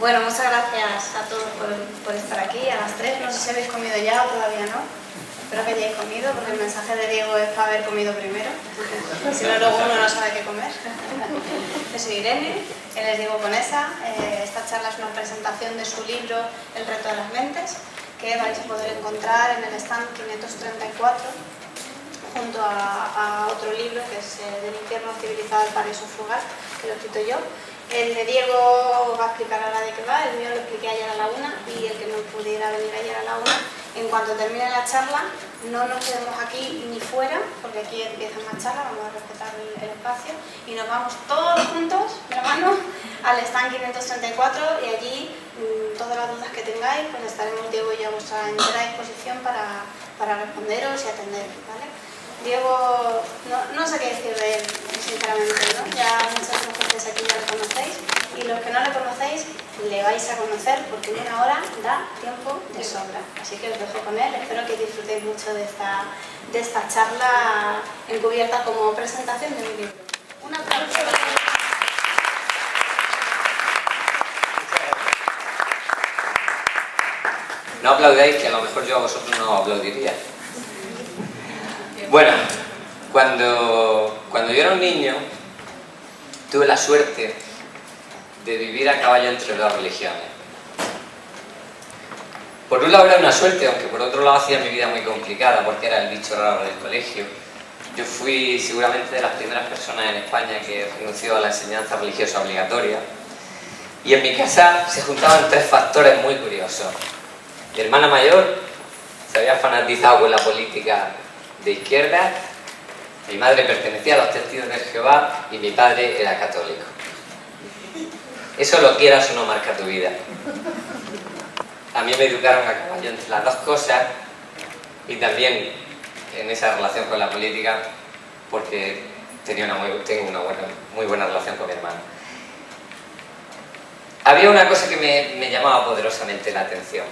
Bueno, muchas gracias a todos por estar aquí, a las 3. No sé si habéis comido ya o todavía no. Espero que hayáis comido, porque el mensaje de Diego es para haber comido primero. Si no, luego uno no sabe qué comer. Yo soy Irene, él es Diego Conesa. Esta charla es una presentación de su libro El reto de las mentes, que vais a poder encontrar en el stand 534, junto a otro libro que es Del infierno civilizado al paraíso fugaz, que lo he escrito yo. El de Diego va a explicar ahora de qué va, el mío lo expliqué ayer a la 1 y el que no pudiera venir ayer a la 1, en cuanto termine la charla, no nos quedemos aquí ni fuera, porque aquí empieza más charla, vamos a respetar el espacio, y nos vamos todos juntos, de la mano, al stand 534 y allí todas las dudas que tengáis, pues estaremos Diego y yo a vuestra entera disposición para responderos y atenderos, ¿vale? Diego, no sé qué decir de él, sinceramente, ¿no? Ya muchos de ustedes aquí ya lo conocéis, y los que no le conocéis, le vais a conocer, porque en una hora da tiempo de sobra. Así que os dejo con él, espero que disfrutéis mucho de esta charla encubierta como presentación de mi libro. Un aplauso. No aplaudáis, que a lo mejor yo a vosotros no aplaudiría. Bueno, cuando yo era un niño, tuve la suerte de vivir a caballo entre dos religiones. Por un lado era una suerte, aunque por otro lado hacía mi vida muy complicada, porque era el bicho raro del colegio. Yo fui seguramente de las primeras personas en España que renunció a la enseñanza religiosa obligatoria. Y en mi casa se juntaban tres factores muy curiosos. Mi hermana mayor se había fanatizado con la política de izquierda, mi madre pertenecía a los Testigos de Jehová y mi padre era católico. Eso, lo quieras o no, marca tu vida. A mí me educaron a caballo entre las dos cosas, y también en esa relación con la política, porque tengo una muy buena relación con mi hermano. Había una cosa que me llamaba poderosamente la atención.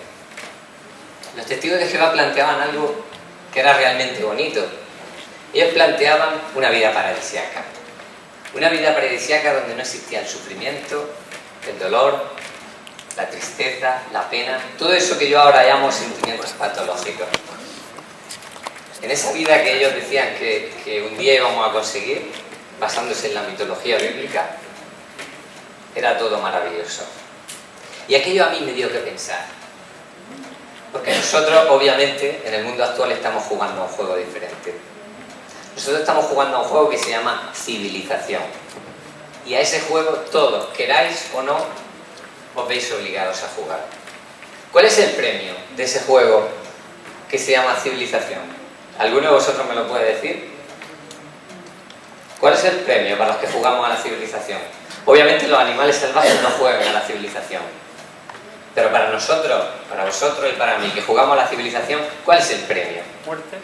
Los Testigos de Jehová planteaban algo que era realmente bonito. Ellos planteaban una vida paradisíaca. Una vida paradisíaca donde no existía el sufrimiento, el dolor, la tristeza, la pena, todo eso que yo ahora llamo sentimientos patológicos. En esa vida que ellos decían que un día íbamos a conseguir, basándose en la mitología bíblica, era todo maravilloso. Y aquello a mí me dio que pensar. Porque nosotros, obviamente, en el mundo actual estamos jugando a un juego diferente. Nosotros estamos jugando a un juego que se llama civilización. Y a ese juego, todos, queráis o no, os veis obligados a jugar. ¿Cuál es el premio de ese juego que se llama civilización? ¿Alguno de vosotros me lo puede decir? ¿Cuál es el premio para los que jugamos a la civilización? Obviamente los animales salvajes no juegan a la civilización. Pero para nosotros, para vosotros y para mí, que jugamos a la civilización, ¿cuál es el premio? Muerte.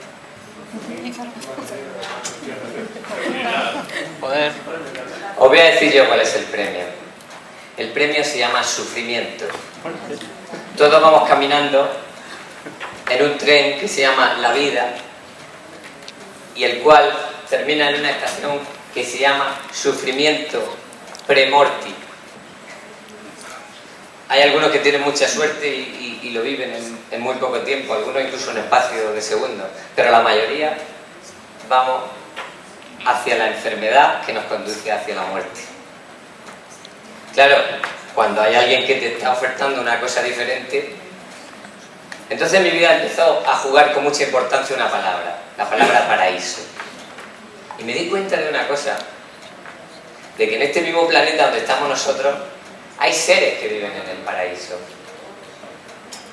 Poder. Os voy a decir yo cuál es el premio. El premio se llama sufrimiento. Todos vamos caminando en un tren que se llama la vida, y el cual termina en una estación que se llama sufrimiento premorti. Hay algunos que tienen mucha suerte y lo viven en muy poco tiempo, algunos incluso en espacio de segundos, pero la mayoría vamos hacia la enfermedad que nos conduce hacia la muerte. Claro, cuando hay alguien que te está ofertando una cosa diferente, entonces mi vida empezó a jugar con mucha importancia una palabra, la palabra paraíso. Y me di cuenta de una cosa, de que en este mismo planeta donde estamos nosotros, hay seres que viven en el paraíso.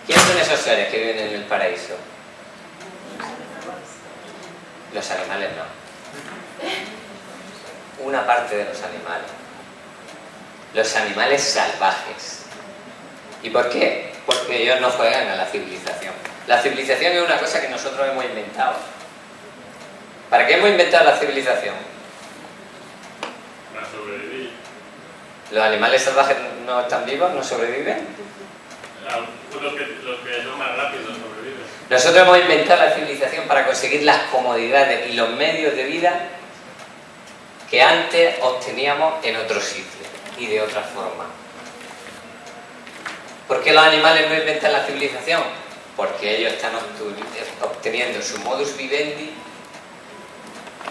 ¿Quiénes son esos seres que viven en el paraíso? Los animales no. Una parte de los animales. Los animales salvajes. ¿Y por qué? Porque ellos no juegan a la civilización. La civilización es una cosa que nosotros hemos inventado. ¿Para qué hemos inventado la civilización? Para sobrevivir. ¿Los animales salvajes no están vivos? ¿No sobreviven? Los que son más rápidos sobreviven. Nosotros hemos inventado la civilización para conseguir las comodidades y los medios de vida que antes obteníamos en otro sitio y de otra forma. ¿Por qué los animales no inventan la civilización? Porque ellos están obteniendo su modus vivendi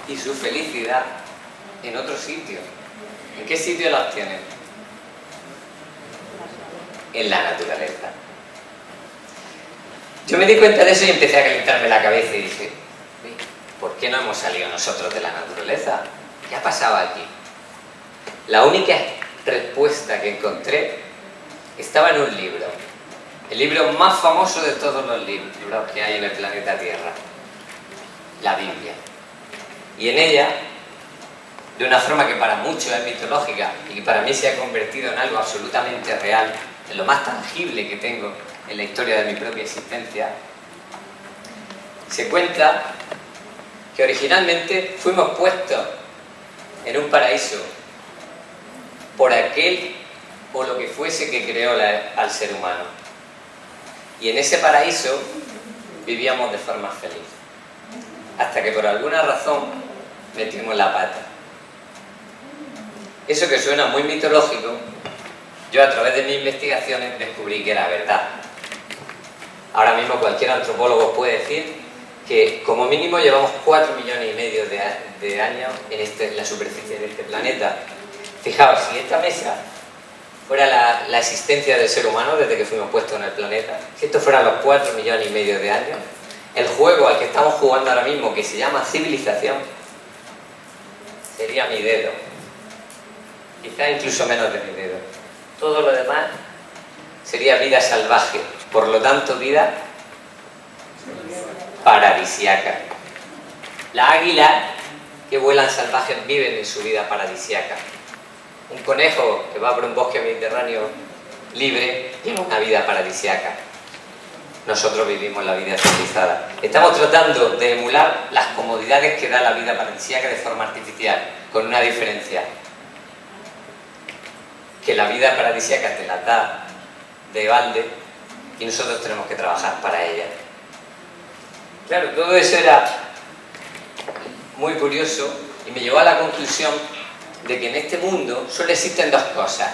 y su felicidad en otro sitio. ¿En qué sitio la obtienen? En la naturaleza. Yo me di cuenta de eso y empecé a calentarme la cabeza y dije, ¿por qué no hemos salido nosotros de la naturaleza? ¿Qué ha pasado aquí? La única respuesta que encontré estaba en un libro. El libro más famoso de todos los libros que hay en el planeta Tierra. La Biblia. Y en ella, de una forma que para muchos es mitológica y que para mí se ha convertido en algo absolutamente real, en lo más tangible que tengo en la historia de mi propia existencia, se cuenta que originalmente fuimos puestos en un paraíso por aquel o lo que fuese que creó al ser humano. Y en ese paraíso vivíamos de forma feliz. Hasta que por alguna razón metimos la pata. Eso que suena muy mitológico, yo a través de mis investigaciones descubrí que era verdad. Ahora mismo cualquier antropólogo puede decir que como mínimo llevamos 4,5 millones de años en la superficie de este planeta. Fijaos, si esta mesa fuera la existencia del ser humano desde que fuimos puestos en el planeta, si esto fueran los 4,5 millones de años, el juego al que estamos jugando ahora mismo, que se llama civilización, sería mi dedo. Quizá incluso menos de mi dedo. Todo lo demás sería vida salvaje, por lo tanto vida paradisiaca. Las águilas que vuelan salvajes viven en su vida paradisiaca. Un conejo que va por un bosque mediterráneo libre tiene una vida paradisiaca. Nosotros vivimos la vida civilizada. Estamos tratando de emular las comodidades que da la vida paradisíaca de forma artificial, con una diferencia. Que la vida paradisíaca te la da de balde y nosotros tenemos que trabajar para ella. Claro, todo eso era muy curioso y me llevó a la conclusión de que en este mundo solo existen dos cosas: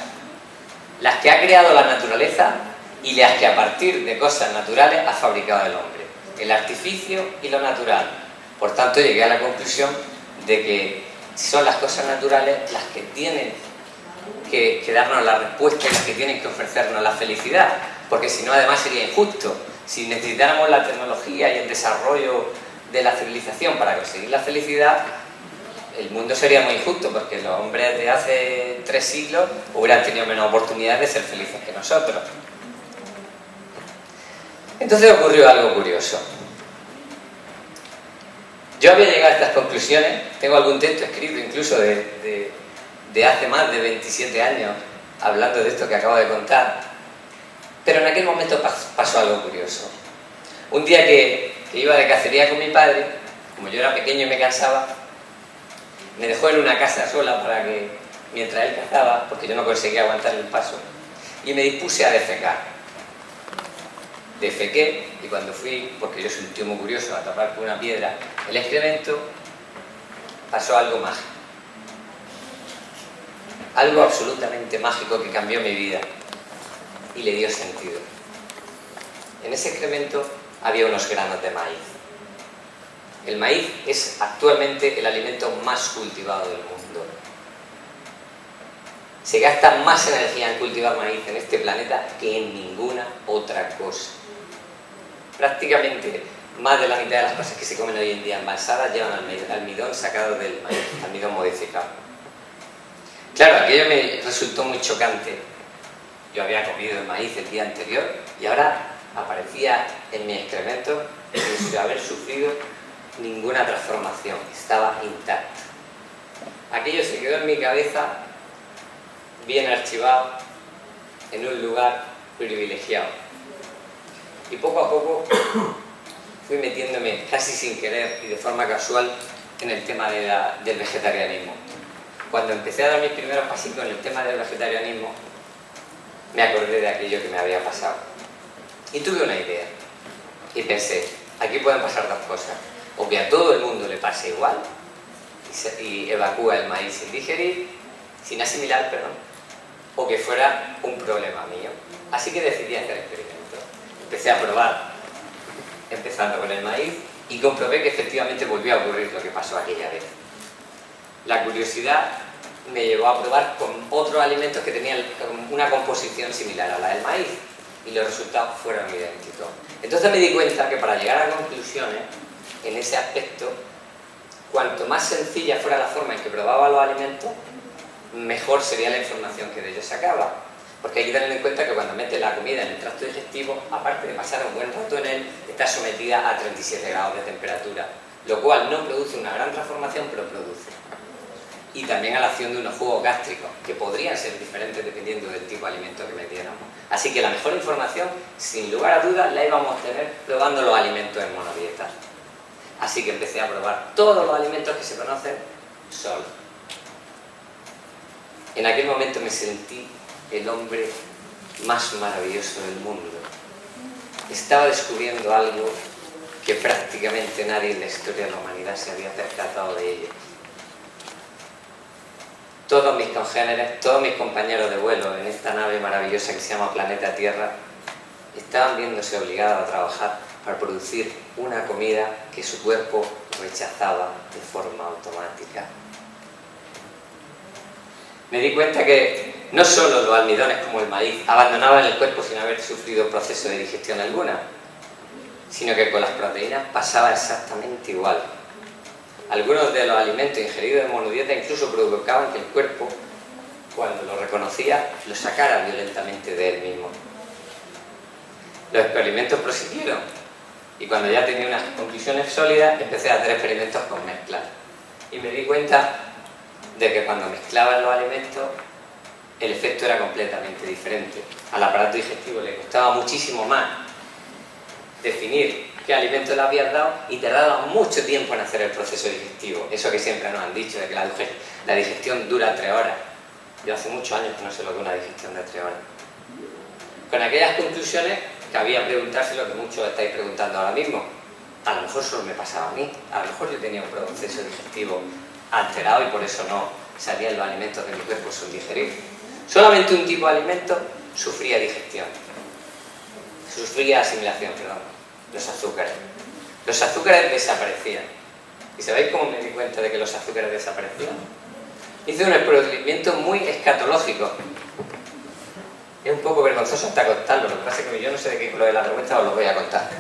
las que ha creado la naturaleza y las que a partir de cosas naturales ha fabricado el hombre, el artificio y lo natural. Por tanto, llegué a la conclusión de que son las cosas naturales las que tienen que darnos la respuesta y las que tienen que ofrecernos la felicidad, porque si no, además sería injusto. Si necesitáramos la tecnología y el desarrollo de la civilización para conseguir la felicidad, el mundo sería muy injusto, porque los hombres de hace 3 siglos hubieran tenido menos oportunidades de ser felices que nosotros. Entonces ocurrió algo curioso. Yo había llegado a estas conclusiones, tengo algún texto escrito incluso de hace más de 27 años, hablando de esto que acabo de contar, pero en aquel momento pasó algo curioso. Un día que iba de cacería con mi padre, como yo era pequeño y me cansaba, me dejó en una casa sola para que, mientras él cazaba, porque yo no conseguía aguantar el paso, y me dispuse a defecar. Defequé, y cuando fui, porque yo soy un tío muy curioso, a tapar con una piedra el excremento, pasó algo mágico. Algo absolutamente mágico que cambió mi vida y le dio sentido. En ese excremento había unos granos de maíz. El maíz es actualmente el alimento más cultivado del mundo. Se gasta más energía en cultivar maíz en este planeta que en ninguna otra cosa. Prácticamente más de la mitad de las cosas que se comen hoy en día envasadas llevan almidón sacado del maíz, almidón modificado. Claro, aquello me resultó muy chocante. Yo había comido el maíz el día anterior y ahora aparecía en mi excremento sin haber sufrido ninguna transformación, estaba intacto. Aquello se quedó en mi cabeza bien archivado en un lugar privilegiado. Y poco a poco fui metiéndome casi sin querer y de forma casual en el tema del vegetarianismo. Cuando empecé a dar mis primeros pasitos en el tema del vegetarianismo, me acordé de aquello que me había pasado. Y tuve una idea. Y pensé, aquí pueden pasar dos cosas. O que a todo el mundo le pase igual y evacúa el maíz sin digerir, sin asimilar, perdón. o que fuera un problema mío. Así que decidí hacer experimentos. Empecé a probar, empezando con el maíz, y comprobé que efectivamente volvió a ocurrir lo que pasó aquella vez. La curiosidad me llevó a probar con otros alimentos que tenían una composición similar a la del maíz, y los resultados fueron idénticos. Entonces me di cuenta que para llegar a conclusiones en ese aspecto, cuanto más sencilla fuera la forma en que probaba los alimentos, mejor sería la información que de ellos sacaba. Porque hay que tener en cuenta que cuando metes la comida en el tracto digestivo, aparte de pasar un buen rato en él, está sometida a 37 grados de temperatura, lo cual no produce una gran transformación, pero produce. Y también a la acción de unos jugos gástricos, que podrían ser diferentes dependiendo del tipo de alimento que metiéramos. Así que la mejor información, sin lugar a dudas, la íbamos a obtener probando los alimentos en monodietas. Así que empecé a probar todos los alimentos que se conocen solo. En aquel momento me sentí el hombre más maravilloso del mundo. Estaba descubriendo algo que prácticamente nadie en la historia de la humanidad se había percatado de ello. Todos mis congéneres, todos mis compañeros de vuelo en esta nave maravillosa que se llama Planeta Tierra, estaban viéndose obligados a trabajar para producir una comida que su cuerpo rechazaba de forma automática. Me di cuenta que no solo los almidones como el maíz abandonaban el cuerpo sin haber sufrido proceso de digestión alguna, sino que con las proteínas pasaba exactamente igual. Algunos de los alimentos ingeridos en monodieta incluso provocaban que el cuerpo, cuando lo reconocía, lo sacara violentamente de él mismo. Los experimentos prosiguieron y cuando ya tenía unas conclusiones sólidas empecé a hacer experimentos con mezclas. Y me di cuenta de que cuando mezclaban los alimentos el efecto era completamente diferente. Al aparato digestivo le costaba muchísimo más definir qué alimento le habías dado y tardaba mucho tiempo en hacer el proceso digestivo. Eso que siempre nos han dicho, de que la digestión dura 3 horas. Yo hace muchos años que no sé lo que es una digestión de 3 horas. Con aquellas conclusiones cabía preguntarse lo que muchos estáis preguntando ahora mismo. A lo mejor solo me pasaba a mí, a lo mejor yo tenía un proceso digestivo alterado y por eso no salían los alimentos de mi cuerpo sin digerir. Solamente un tipo de alimento sufría digestión, sufría asimilación, los azúcares. Los azúcares desaparecían. ¿Y sabéis cómo me di cuenta de que los azúcares desaparecían? Hice un experimento muy escatológico. Es un poco vergonzoso hasta contarlo, lo que pasa es que yo no sé de qué color de la vergüenza, os lo voy a contar.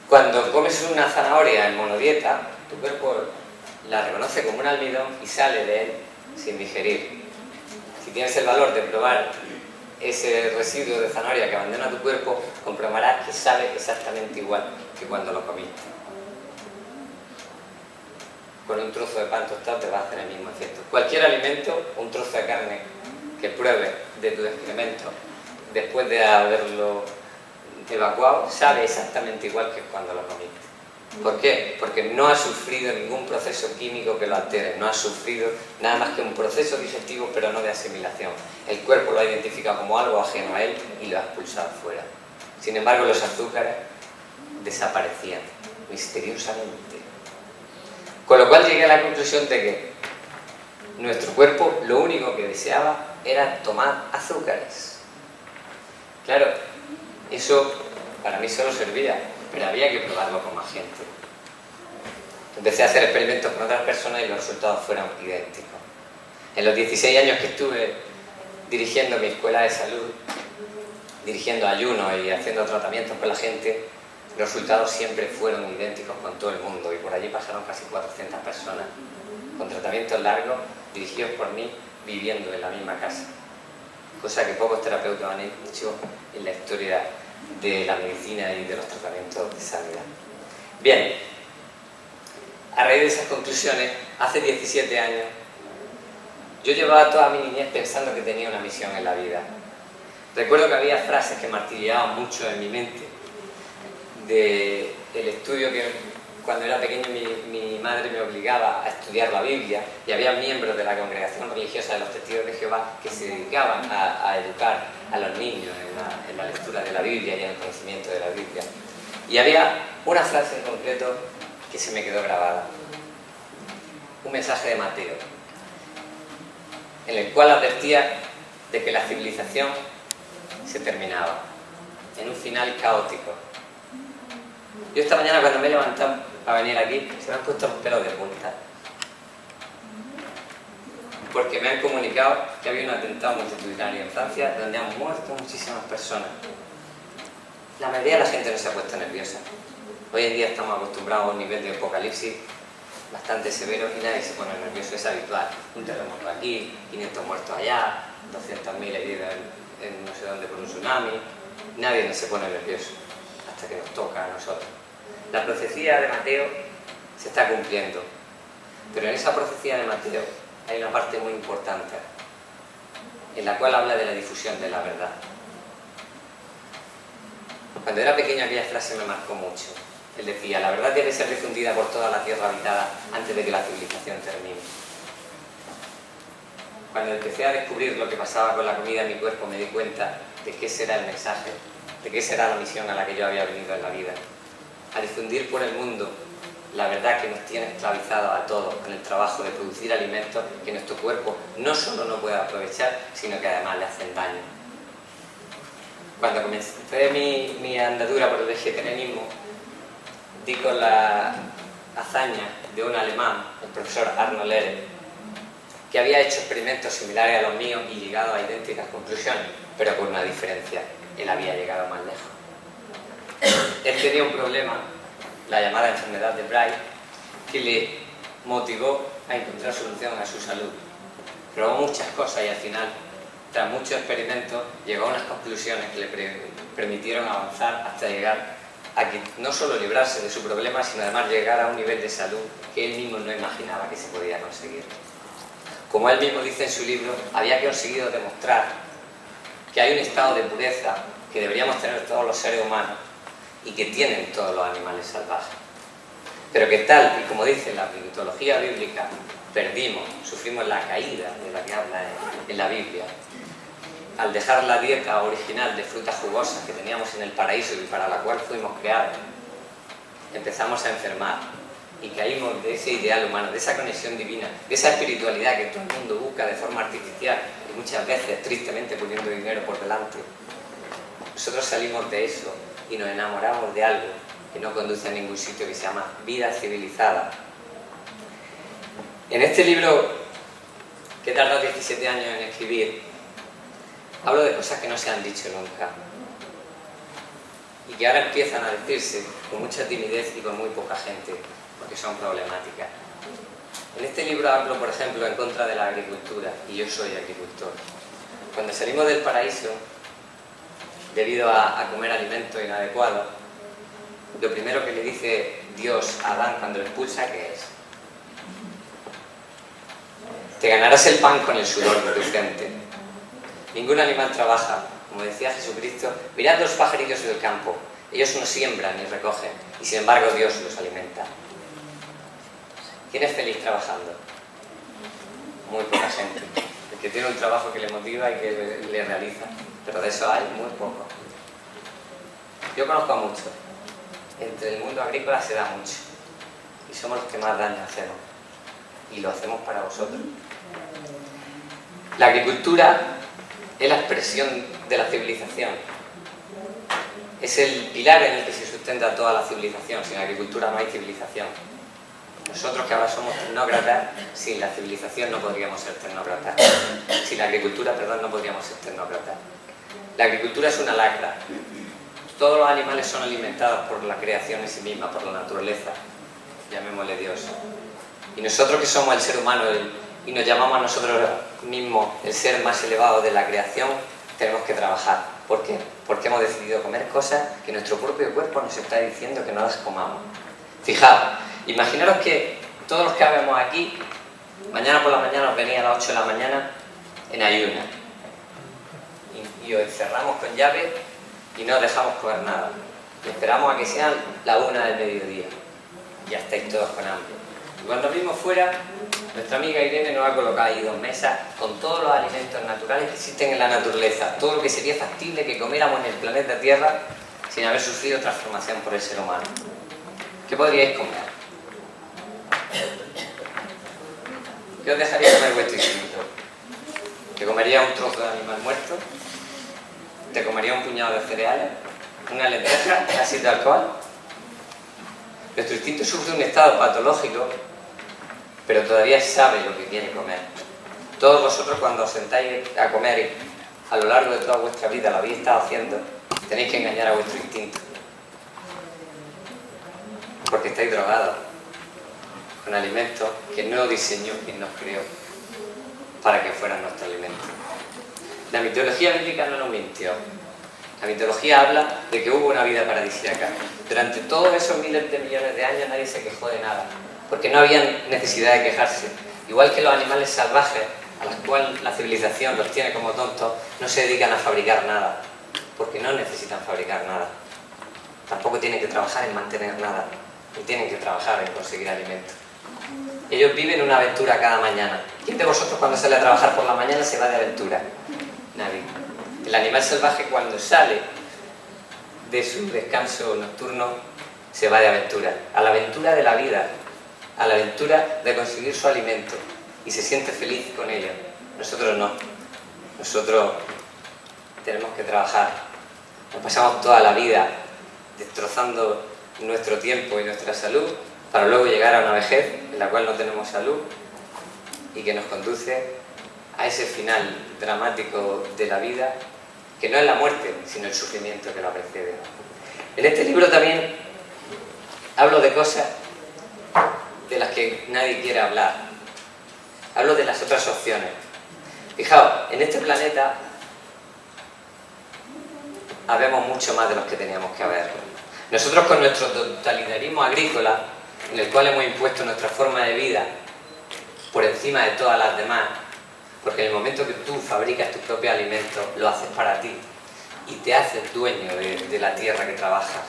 Cuando comes una zanahoria en monodieta, tu cuerpo la reconoce como un almidón y sale de él sin digerir. Si tienes el valor de probar ese residuo de zanahoria que abandona tu cuerpo, comprobarás que sabe exactamente igual que cuando lo comiste. Con un trozo de pan tostado te va a hacer el mismo efecto. Cualquier alimento, un trozo de carne que pruebes de tu excremento después de haberlo evacuado, sabe exactamente igual que cuando lo comiste. ¿Por qué? Porque no ha sufrido ningún proceso químico que lo altere, no ha sufrido nada más que un proceso digestivo, pero no de asimilación. El cuerpo lo ha identificado como algo ajeno a él y lo ha expulsado fuera. Sin embargo, los azúcares desaparecían misteriosamente. Con lo cual llegué a la conclusión de que nuestro cuerpo lo único que deseaba era tomar azúcares. Claro, eso para mí solo servía, pero había que probarlo con más gente. Empecé a hacer experimentos con otras personas y los resultados fueron idénticos. En los 16 años que estuve dirigiendo mi escuela de salud, dirigiendo ayunos y haciendo tratamientos con la gente, los resultados siempre fueron idénticos con todo el mundo y por allí pasaron casi 400 personas con tratamientos largos dirigidos por mí viviendo en la misma casa, cosa que pocos terapeutas han hecho en la historia de la medicina y de los tratamientos de sanidad. Bien, a raíz de esas conclusiones, hace 17 años, yo llevaba toda mi niñez pensando que tenía una misión en la vida. Recuerdo que había frases que martilleaban mucho en mi mente del estudio que cuando era pequeño mi madre me obligaba a estudiar la Biblia y había miembros de la congregación religiosa de los Testigos de Jehová que se dedicaban a educar a los niños en la lectura de la Biblia y en el conocimiento de la Biblia. Y había una frase en concreto que se me quedó grabada. Un mensaje de Mateo. en el cual advertía de que la civilización se terminaba, en un final caótico. Yo esta mañana cuando me he levantado para venir aquí, se me han puesto los pelos de punta, porque me han comunicado que había un atentado multitudinario en Francia donde han muerto muchísimas personas. La mayoría de la gente no se ha puesto nerviosa. Hoy en día estamos acostumbrados a un nivel de apocalipsis bastante severo y nadie se pone nervioso, es habitual. Un terremoto aquí, 500 muertos allá, 200.000 heridos en no sé dónde por un tsunami. Nadie se pone nervioso hasta que nos toca a nosotros. La profecía de Mateo se está cumpliendo, pero en esa profecía de Mateo hay una parte muy importante en la cual habla de la difusión de la verdad. Cuando era pequeño aquella frase me marcó mucho. Él decía, la verdad debe ser difundida por toda la tierra habitada antes de que la civilización termine. Cuando empecé a descubrir lo que pasaba con la comida en mi cuerpo, me di cuenta de qué será el mensaje, de qué será la misión a la que yo había venido en la vida. A difundir por el mundo la verdad que nos tiene esclavizados a todos con el trabajo de producir alimentos que nuestro cuerpo no solo no puede aprovechar, sino que además le hacen daño. Cuando comencé mi andadura por el vegetarianismo, di con la hazaña de un alemán, el profesor Arnold Ehret, que había hecho experimentos similares a los míos y llegado a idénticas conclusiones, pero con una diferencia: él había llegado más lejos. Él tenía un problema, la llamada enfermedad de Bright, que le motivó a encontrar solución a su salud. Probó muchas cosas y al final, tras muchos experimentos, llegó a unas conclusiones que le permitieron avanzar hasta llegar a que no solo librarse de su problema, sino además llegar a un nivel de salud que él mismo no imaginaba que se podía conseguir. Como él mismo dice en su libro, había conseguido demostrar que hay un estado de pureza que deberíamos tener todos los seres humanos y que tienen todos los animales salvajes. Pero que tal y como dice la mitología bíblica, sufrimos la caída de la que habla en la Biblia, al dejar la dieta original de frutas jugosas que teníamos en el paraíso y para la cual fuimos creados. Empezamos a enfermar y caímos de ese ideal humano, de esa conexión divina, de esa espiritualidad que todo el mundo busca de forma artificial y muchas veces tristemente poniendo dinero por delante. Nosotros salimos de eso y nos enamoramos de algo que no conduce a ningún sitio, que se llama vida civilizada. En este libro, que he tardado 17 años en escribir, hablo de cosas que no se han dicho nunca y que ahora empiezan a decirse con mucha timidez y con muy poca gente, porque son problemáticas. En este libro hablo, por ejemplo, en contra de la agricultura, y yo soy agricultor. Cuando salimos del paraíso, debido a comer alimentos inadecuados, lo primero que le dice Dios a Adán cuando lo expulsa, ¿qué es? Te ganarás el pan con el sudor de tu frente. Ningún animal trabaja, como decía Jesucristo. Mirad los pajarillos del campo, ellos no siembran ni recogen, y sin embargo Dios los alimenta. ¿Quién es feliz trabajando? Muy poca gente. El que tiene un trabajo que le motiva y que le realiza, pero de eso hay muy poco. Yo conozco a muchos. Entre el mundo agrícola se da mucho, y somos los que más daño hacemos, y lo hacemos para vosotros. La agricultura es la expresión de la civilización, es el pilar en el que se sustenta toda la civilización. Sin agricultura no hay civilización. Nosotros que ahora somos tecnócratas, sin la civilización no podríamos ser tecnócratas. Sin la agricultura, perdón, no podríamos ser tecnócratas. La agricultura es una lacra. Todos los animales son alimentados por la creación en sí misma, por la naturaleza, llamémosle Dios. Y nosotros que somos el ser humano y nos llamamos a nosotros mismos el ser más elevado de la creación, tenemos que trabajar. ¿Por qué? Porque hemos decidido comer cosas que nuestro propio cuerpo nos está diciendo que no las comamos. Fijaos, imaginaros que todos los que vemos aquí, mañana por la mañana os venía a las 8 de la mañana en ayuna y os encerramos con llave y no os dejamos comer nada. Y esperamos a que sean la 1 del mediodía. Ya estáis todos con hambre. Y cuando vimos fuera, nuestra amiga Irene nos ha colocado ahí 2 mesas con todos los alimentos naturales que existen en la naturaleza, todo lo que sería factible que comiéramos en el planeta Tierra sin haber sufrido transformación por el ser humano. ¿Qué podríais comer? ¿Qué os dejaría comer vuestro instinto? Te comerías un trozo de animal muerto, te comerías un puñado de cereales, una lenteja, casi tal cual. Nuestro instinto sufre un estado patológico, pero todavía sabe lo que quiere comer. Todos vosotros, cuando os sentáis a comer a lo largo de toda vuestra vida, lo habéis estado haciendo, tenéis que engañar a vuestro instinto. Porque estáis drogados con alimentos que no diseñó quien nos creó para que fueran nuestro alimento. La mitología bíblica no nos mintió. La mitología habla de que hubo una vida paradisíaca. Durante todos esos miles de millones de años nadie se quejó de nada, porque no había necesidad de quejarse. Igual que los animales salvajes, a los cuales la civilización los tiene como tontos, no se dedican a fabricar nada, porque no necesitan fabricar nada. Tampoco tienen que trabajar en mantener nada, ni tienen que trabajar en conseguir alimento. Ellos viven una aventura cada mañana. ¿Quién de vosotros cuando sale a trabajar por la mañana se va de aventura? Nadie. El animal salvaje cuando sale de su descanso nocturno se va de aventura, a la aventura de la vida, a la aventura de conseguir su alimento, y se siente feliz con ello. Nosotros no. Nosotros tenemos que trabajar. Nos pasamos toda la vida destrozando nuestro tiempo y nuestra salud para luego llegar a una vejez en la cual no tenemos salud y que nos conduce a ese final dramático de la vida, que no es la muerte, sino el sufrimiento que la precede. En este libro también hablo de cosas de las que nadie quiere hablar. Hablo de las otras opciones. Fijaos, en este planeta habemos mucho más de los que teníamos que haber. Nosotros, con nuestro totalitarismo agrícola, en el cual hemos impuesto nuestra forma de vida por encima de todas las demás, porque en el momento que tú fabricas tu propio alimento, lo haces para ti y te haces dueño de la tierra que trabajas.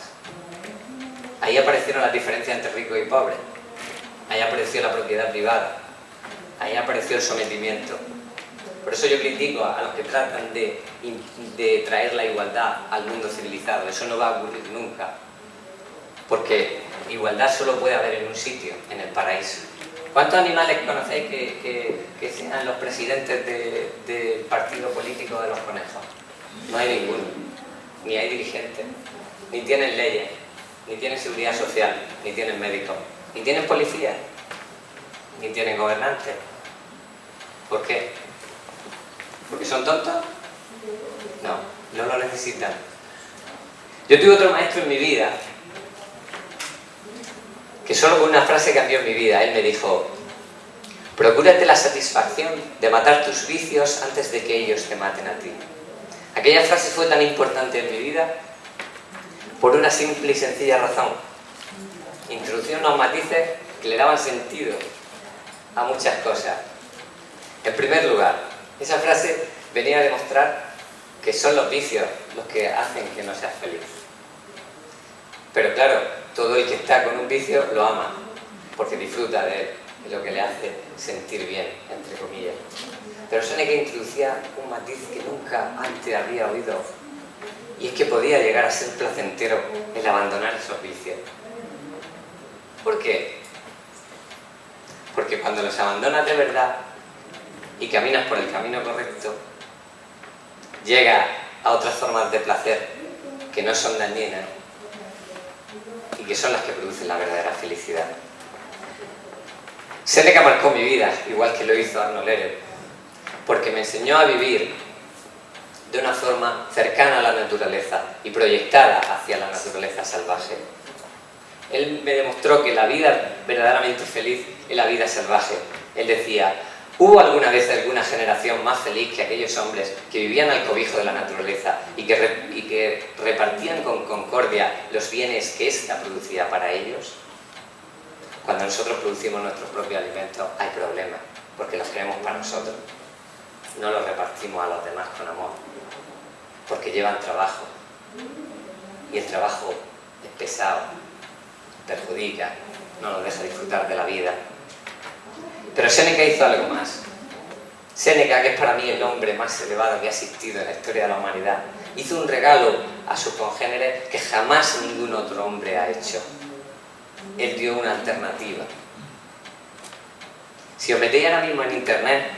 Ahí aparecieron las diferencias entre ricos y pobres. Ahí apareció la propiedad privada. Ahí apareció el sometimiento. Por eso yo critico a los que tratan de traer la igualdad al mundo civilizado. Eso no va a ocurrir nunca. Porque igualdad solo puede haber en un sitio, en el paraíso. ¿Cuántos animales conocéis que sean los presidentes del partido político de los conejos? No hay ninguno. Ni hay dirigentes. Ni tienen leyes. Ni tienen seguridad social. Ni tienen médicos. Ni tienen policía. Ni tienen gobernantes. ¿Por qué? ¿Porque son tontos? No lo necesitan. Yo tuve otro maestro en mi vida que solo con una frase cambió mi vida. Él me dijo: procúrate la satisfacción de matar tus vicios antes de que ellos te maten a ti. Aquella frase fue tan importante en mi vida por una simple y sencilla razón. Introducía unos matices que le daban sentido a muchas cosas. En primer lugar, esa frase venía a demostrar que son los vicios los que hacen que no seas feliz. Pero claro, todo el que está con un vicio lo ama, porque disfruta de él, de lo que le hace sentir bien, entre comillas. Pero Séneca introducía un matiz que nunca antes había oído, y es que podía llegar a ser placentero el abandonar esos vicios. ¿Por qué? Porque cuando los abandonas de verdad y caminas por el camino correcto, llegas a otras formas de placer que no son dañinas y que son las que producen la verdadera felicidad. Séneca marcó mi vida, igual que lo hizo Arno Lerner, porque me enseñó a vivir de una forma cercana a la naturaleza y proyectada hacia la naturaleza salvaje. Él me demostró que la vida verdaderamente feliz es la vida salvaje. Él decía: ¿hubo alguna vez alguna generación más feliz que aquellos hombres que vivían al cobijo de la naturaleza y que repartían con concordia los bienes que ésta producía para ellos? Cuando nosotros producimos nuestros propios alimentos hay problemas, porque los queremos para nosotros. No los repartimos a los demás con amor, porque llevan trabajo. Y el trabajo es pesado, perjudica, no nos deja disfrutar de la vida. Pero Séneca hizo algo más. Séneca, que es para mí el hombre más elevado que ha existido en la historia de la humanidad, hizo un regalo a sus congéneres que jamás ningún otro hombre ha hecho. Él dio una alternativa. Si os metéis ahora mismo en internet,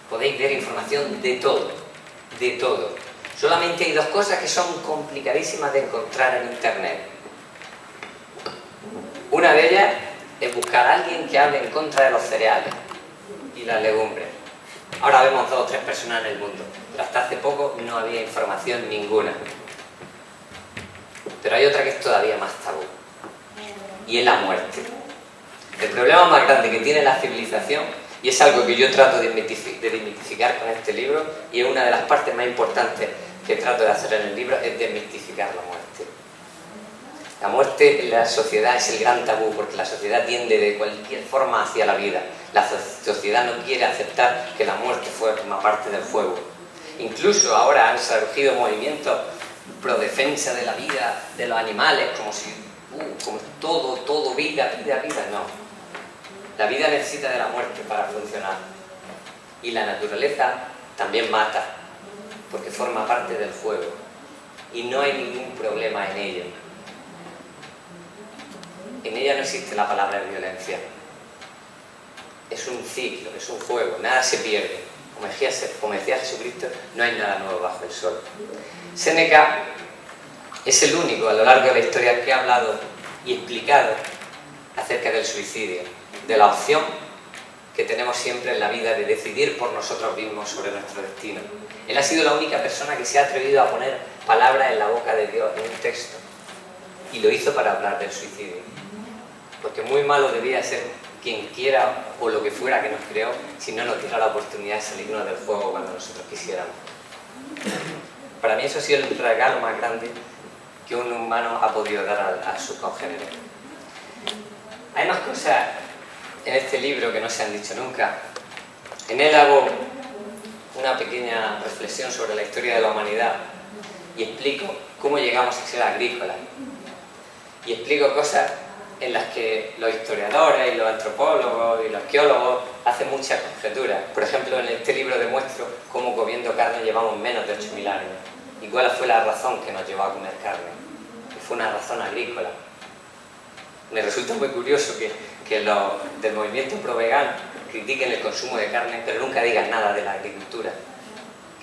podéis ver información de todo, de todo. Solamente hay dos cosas que son complicadísimas de encontrar en internet. Una de ellas es buscar a alguien que hable en contra de los cereales y las legumbres. Ahora vemos 2 o 3 personas en el mundo, pero hasta hace poco no había información ninguna. Pero hay otra que es todavía más tabú, y es la muerte. El problema más grande que tiene la civilización, y es algo que yo trato de desmitificar con este libro, y es una de las partes más importantes que trato de hacer en el libro, es desmitificar la muerte. La muerte en la sociedad es el gran tabú, porque la sociedad tiende de cualquier forma hacia la vida. La sociedad no quiere aceptar que la muerte forma parte del juego. Incluso ahora han surgido movimientos pro defensa de la vida, de los animales, como si como todo, vida. No. La vida necesita de la muerte para funcionar. Y la naturaleza también mata, porque forma parte del juego. Y no hay ningún problema en ello. En ella no existe la palabra violencia. Es un ciclo, es un juego, nada se pierde. Como decía Jesucristo, no hay nada nuevo bajo el sol. Séneca es el único a lo largo de la historia que ha hablado y explicado acerca del suicidio, de la opción que tenemos siempre en la vida de decidir por nosotros mismos sobre nuestro destino. Él ha sido la única persona que se ha atrevido a poner palabras en la boca de Dios en un texto, y lo hizo para hablar del suicidio, porque muy malo debía ser quien quiera o lo que fuera que nos creó si no nos diera la oportunidad de salirnos del juego cuando nosotros quisiéramos. Para mí eso ha sido el regalo más grande que un humano ha podido dar a sus congéneres. Hay más cosas en este libro que no se han dicho nunca. En él hago una pequeña reflexión sobre la historia de la humanidad y explico cómo llegamos a ser agrícolas. Y explico cosas en las que los historiadores y los antropólogos y los arqueólogos hacen muchas conjeturas. Por ejemplo, en este libro demuestro cómo comiendo carne llevamos menos de 8.000 años. ¿Y cuál fue la razón que nos llevó a comer carne? Y fue una razón agrícola. Me resulta muy curioso que los del movimiento pro-vegano critiquen el consumo de carne, pero nunca digan nada de la agricultura,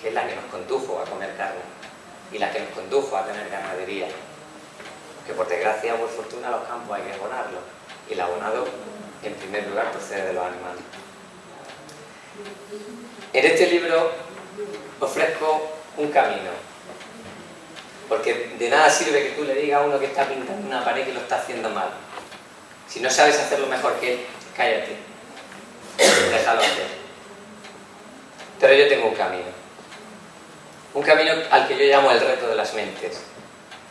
que es la que nos condujo a comer carne y la que nos condujo a tener ganadería. Que por desgracia o por fortuna los campos hay que abonarlos, y el abonado en primer lugar procede de los animales. En este libro ofrezco un camino, porque de nada sirve que tú le digas a uno que está pintando una pared que lo está haciendo mal. Si no sabes hacerlo mejor que él, cállate, déjalo hacer. Pero yo tengo un camino al que yo llamo el reto de las mentes.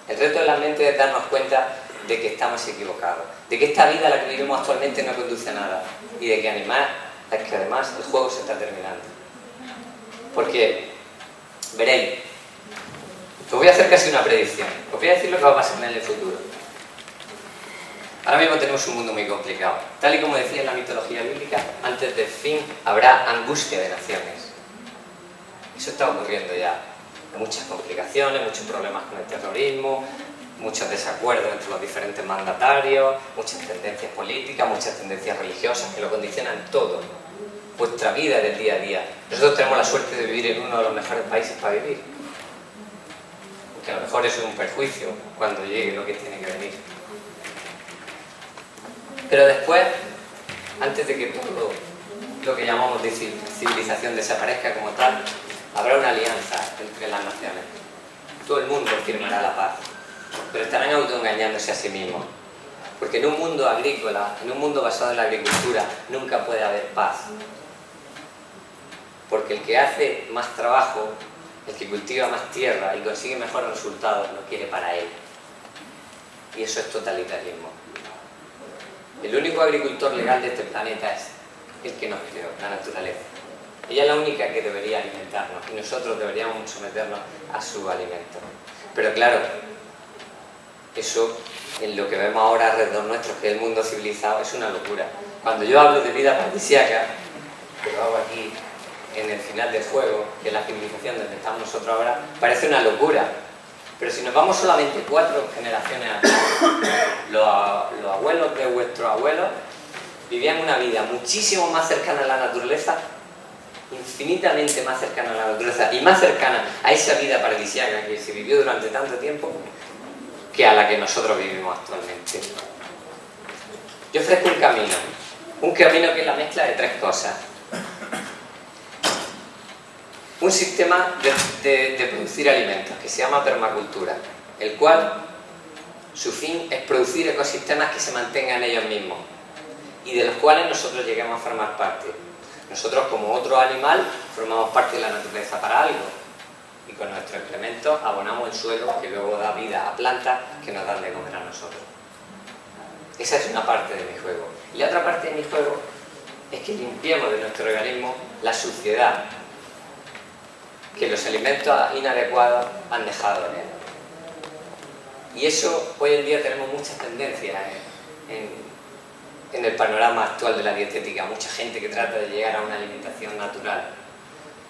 El reto de la mente es darnos cuenta de que estamos equivocados, de que esta vida, la que vivimos actualmente, no conduce a nada, y de que además el juego se está terminando. Porque, veréis, os voy a hacer casi una predicción, os voy a decir lo que va a pasar en el futuro. Ahora mismo tenemos un mundo muy complicado. Tal y como decía en la mitología bíblica, antes del fin habrá angustia de naciones. Eso está ocurriendo ya. Muchas complicaciones, muchos problemas con el terrorismo, muchos desacuerdos entre los diferentes mandatarios, muchas tendencias políticas, muchas tendencias religiosas que lo condicionan todo, vuestra vida del día a día. Nosotros tenemos la suerte de vivir en uno de los mejores países para vivir, que a lo mejor eso es un perjuicio cuando llegue lo que tiene que venir. Pero después, antes de que todo lo que llamamos de civilización desaparezca como tal, habrá una alianza entre las naciones. Todo el mundo firmará la paz, pero estarán autoengañándose a sí mismos. Porque en un mundo agrícola, en un mundo basado en la agricultura, nunca puede haber paz. Porque el que hace más trabajo, el que cultiva más tierra y consigue mejores resultados, lo quiere para él. Y eso es totalitarismo. El único agricultor legal de este planeta es el que nos creó, la naturaleza. Ella es la única que debería alimentarnos y nosotros deberíamos someternos a su alimento. Pero claro, eso en lo que vemos ahora alrededor nuestro, que es el mundo civilizado, es una locura. Cuando yo hablo de vida paradisíaca, que lo hago aquí en el final del juego, que es la civilización donde estamos nosotros ahora, parece una locura. Pero si nos vamos solamente 4 generaciones atrás, los abuelos de vuestros abuelos vivían una vida muchísimo más cercana a la naturaleza, infinitamente más cercana a la naturaleza y más cercana a esa vida paradisíaca que se vivió durante tanto tiempo que a la que nosotros vivimos actualmente. Yo ofrezco un camino que es la mezcla de tres cosas. Un sistema de producir alimentos que se llama permacultura, el cual su fin es producir ecosistemas que se mantengan ellos mismos y de los cuales nosotros lleguemos a formar parte. Nosotros, como otro animal, formamos parte de la naturaleza para algo y con nuestros excrementos abonamos el suelo que luego da vida a plantas que nos dan de comer a nosotros. Esa es una parte de mi juego. Y la otra parte de mi juego es que limpiemos de nuestro organismo la suciedad que los alimentos inadecuados han dejado en él. Y eso, hoy en día tenemos muchas tendencias en el panorama actual de la dietética, mucha gente que trata de llegar a una alimentación natural.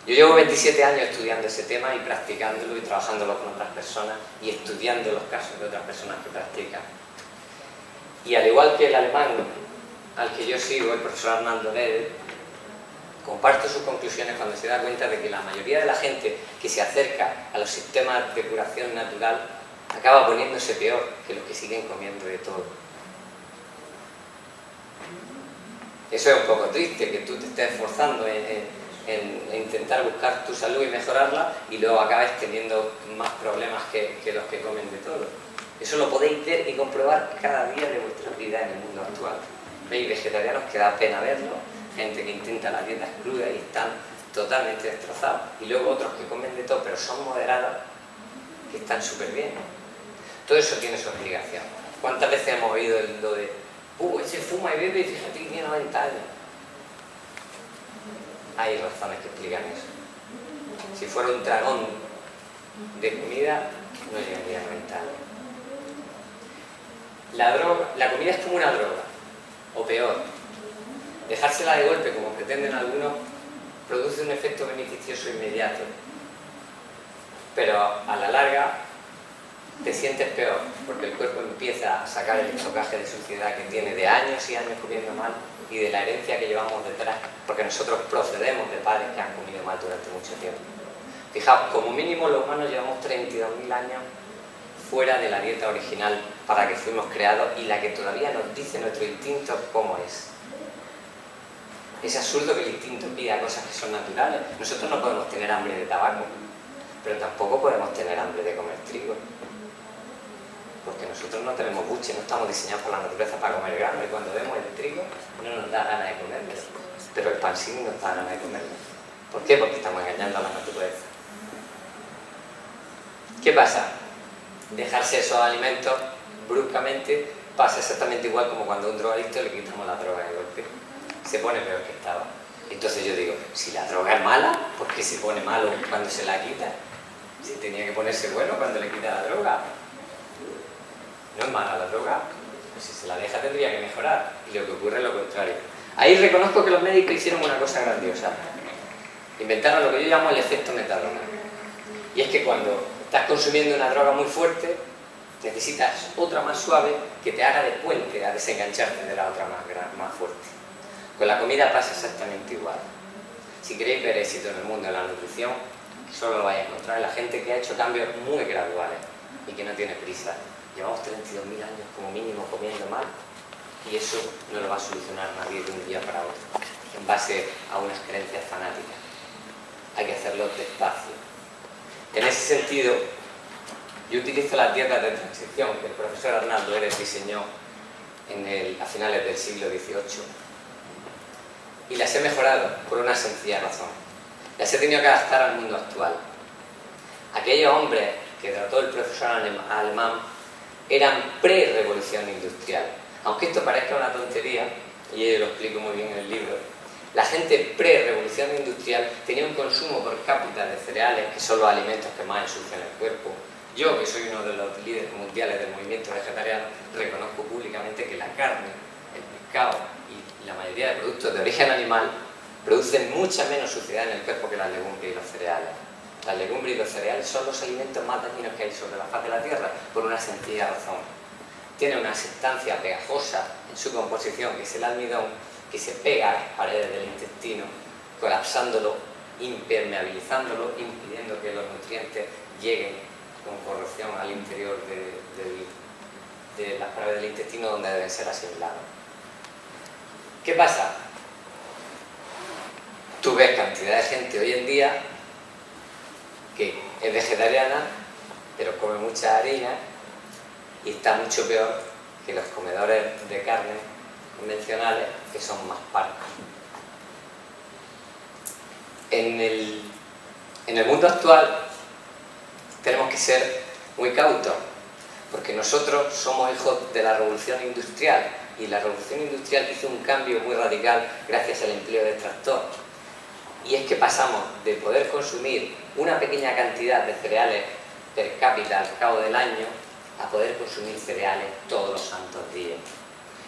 Yo llevo 27 años estudiando ese tema y practicándolo y trabajándolo con otras personas y estudiando los casos de otras personas que practican. Y al igual que el alemán al que yo sigo, el profesor Arnaldo Neder, comparto sus conclusiones cuando se da cuenta de que la mayoría de la gente que se acerca a los sistemas de curación natural acaba poniéndose peor que los que siguen comiendo de todo. Eso es un poco triste, que tú te estés esforzando en intentar buscar tu salud y mejorarla y luego acabes teniendo más problemas que los que comen de todo. Eso lo podéis ver y comprobar cada día de vuestra vida en el mundo actual. Veis vegetarianos que da pena verlo, gente que intenta la dieta cruda y están totalmente destrozados, y luego otros que comen de todo pero son moderados, que están súper bien. Todo eso tiene su explicación. ¿Cuántas veces hemos oído lo de ese fuma y bebe y fíjate que tiene 90 años? Hay razones que explican eso. Si fuera un dragón de comida, no llegaría a 90 años. La comida es como una droga, o peor. Dejársela de golpe, como pretenden algunos, produce un efecto beneficioso inmediato. Pero a la larga te sientes peor, porque el cuerpo empieza a sacar el estocaje de suciedad que tiene de años y años comiendo mal y de la herencia que llevamos detrás, porque nosotros procedemos de padres que han comido mal durante mucho tiempo. Fijaos, como mínimo los humanos llevamos 32.000 años fuera de la dieta original para que fuimos creados y la que todavía nos dice nuestro instinto cómo es. Es absurdo que el instinto pida cosas que son naturales. Nosotros no podemos tener hambre de tabaco, pero tampoco podemos tener hambre de comer trigo. Porque nosotros no tenemos buche, no estamos diseñados por la naturaleza para comer grano, y cuando vemos el trigo no nos da ganas de comerlo, pero el pan sí nos da ganas de comerlo. ¿Por qué? Porque estamos engañando a la naturaleza. ¿Qué pasa? Dejarse esos alimentos bruscamente pasa exactamente igual como cuando a un drogadicto le quitamos la droga de golpe. Se pone peor que estaba. Entonces yo digo, si la droga es mala, ¿por qué se pone malo cuando se la quita? Si tenía que ponerse bueno cuando le quita la droga. No es mala la droga, pues si se la deja tendría que mejorar, y lo que ocurre es lo contrario. Ahí reconozco que los médicos hicieron una cosa grandiosa. Inventaron lo que yo llamo el efecto metadona. Y es que cuando estás consumiendo una droga muy fuerte, necesitas otra más suave que te haga de puente a desengancharte de la otra más fuerte. Con la comida pasa exactamente igual. Si queréis ver éxito en el mundo de la nutrición, solo lo vais a encontrar en la gente que ha hecho cambios muy graduales y que no tiene prisa. Llevamos 32.000 años como mínimo comiendo mal y eso no lo va a solucionar nadie de un día para otro, en base a unas creencias fanáticas. Hay que hacerlo despacio. En ese sentido, yo utilizo las dietas de transición que el profesor Arnaldo Neder diseñó a finales del siglo XVIII y las he mejorado por una sencilla razón. Las he tenido que adaptar al mundo actual. Aquellos hombres que trató el profesor alemán eran pre-revolución industrial. Aunque esto parezca una tontería, y yo lo explico muy bien en el libro, la gente pre-revolución industrial tenía un consumo por cápita de cereales, que son los alimentos que más ensucian el cuerpo. Yo, que soy uno de los líderes mundiales del movimiento vegetariano, reconozco públicamente que la carne, el pescado y la mayoría de productos de origen animal producen mucha menos suciedad en el cuerpo que las legumbres y los cereales. Las legumbres y los cereales son los alimentos más dañinos que hay sobre la faz de la tierra, por una sencilla razón. Tiene una sustancia pegajosa en su composición, que es el almidón, que se pega a las paredes del intestino, colapsándolo impermeabilizándolo, impidiendo que los nutrientes lleguen con corrosión al interior de las paredes del intestino donde deben ser asimilados. ¿Qué pasa? Tú ves cantidad de gente hoy en día que es vegetariana, pero come mucha harina y está mucho peor que los comedores de carne convencionales, que son más parcos. En el mundo actual tenemos que ser muy cautos, porque nosotros somos hijos de la revolución industrial, y la revolución industrial hizo un cambio muy radical gracias al empleo de tractor. Y es que pasamos de poder consumir una pequeña cantidad de cereales per cápita al cabo del año a poder consumir cereales todos los santos días.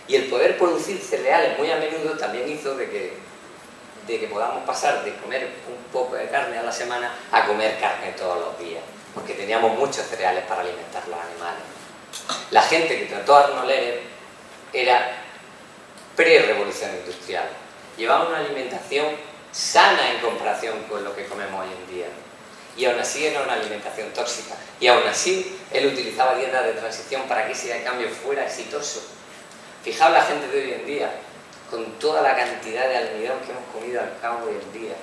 Y el poder producir cereales muy a menudo también hizo de que podamos pasar de comer un poco de carne a la semana a comer carne todos los días, porque teníamos muchos cereales para alimentar los animales. La gente que trató a Arnold Ehret era pre-revolución industrial. Llevaba una alimentación sana en comparación con lo que comemos hoy en día. Y aún así era una alimentación tóxica. Y aún así él utilizaba dietas de transición para que ese cambio fuera exitoso. Fijaos la gente de hoy en día, con toda la cantidad de almidón que hemos comido al cabo del día.